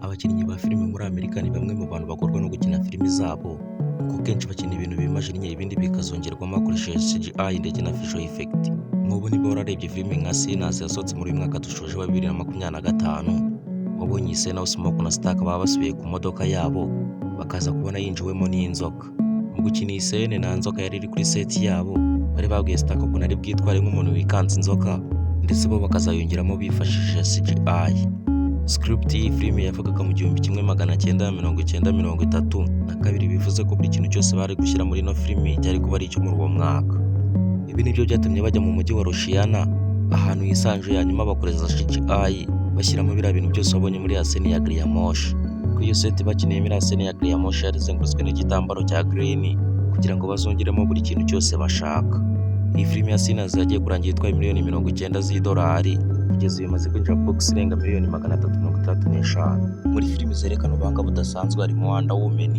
Abakinnyi ba filime muri Amerika ni bamwe mu bantu bagorwa no gukina filimi zabo kuko kenshi bakina ibintu bimajinye ibindi bikazongerwamo hakoreshejwe CGI ndetse na visual effect. Nk'ubu niba wararebye filime nka Sinners yasohotse muri uyu mwaka dushoje wa 2025, wabonye Senna, Smoke na Stark baba basubiye ku modoka yabo bakaza kubona yinjiwemo n'inzoka. Mu gukina iyi scene nta nzoka yari iri kuri set yabo, bari babwiye Stark ko nari bwitware nk'umuntu wikanze inzoka ndetse bo bakazayongeramo bifashishije CGI. Script y'iyi filime yavugaga mu 1932, bivuze ko buri kintu cyose bari gushyira muri ino filime cyari kuba ari icyo muri uwo mwaka. Ibi nibyo byatumye bajya mu mujyi wa Louisiana, ahantu hisanzuye, hanyuma bakoreza CGI bashyiramo biriya bintu byose wabonye muri ya scene ya gari ya moshi. Kuri iyo set bakiniyemo iriya scene ya gari ya moshi yari izengurutswe n'igitambaro cya green kugira ngo bazongeremo buri kintu cyose bashaka. Iyi filime ya Sinners yagiye kurangira itwaye miliyoni 90 z'idolari, kugeza ubu imaze kwinjira box irenga miliyoni 365. Muri filime zerekana ubuhanga budasanzwe harimo Wonder Woman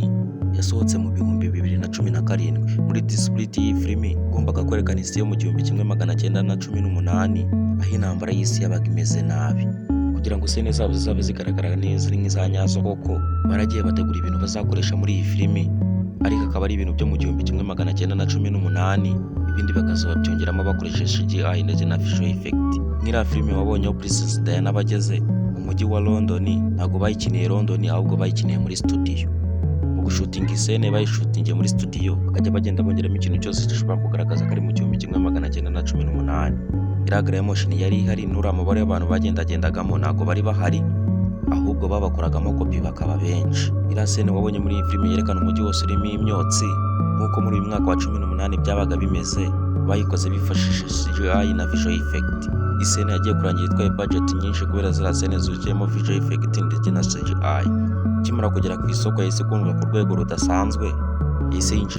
yasohotse mu 2017. Muri display y'iyi filime igombaga kwerekana isi yo mu 1918, aho intambara y'isi yabaga imeze nabi. Kugira ngo scene zabo zizabe zigaragara neza ari nk'iza nyazo koko, baragiye bategura ibintu bazakoresha muri iyi filime, ariko akaba ari ibintu byo mu 1918, ibindi bakazabyongeramo bakoresheje CGI ndetse na visual effect. Nk'iriya filime wabonyeho Princess Diana bageze mu mujyi wa London, ntabwo bayikiniye London ahubwo bayikiniye muri studio. Mu gushutinga scene bayishutingiye muri studio, bakajya bagenda bongeramo ikintu cyose gishobora kugaragaza ko ari mu 1918. Iriya gari ya moshi yari ihari, nuriya mubare w'abantu bagendagendagamo ntabwo bari bahari, ahubwo babakoragamo kopi bakaba benshi. Iriya scene wabonye muri iyi filime yerekana umujyi wose urimo imyotsi nk'uko muri uyu mwaka wa 18 byabaga bimeze, bayikoze bifashishije CGI na visual effect. Iyi scene yagiye kurangira itwaye budget nyinshi kubera ziriya scene zuzuyemo visual effect ndetse na CGI. Ikimara kugera ku isoko yahise ikundwa ku rwego rudasanzwe, yahise yinjira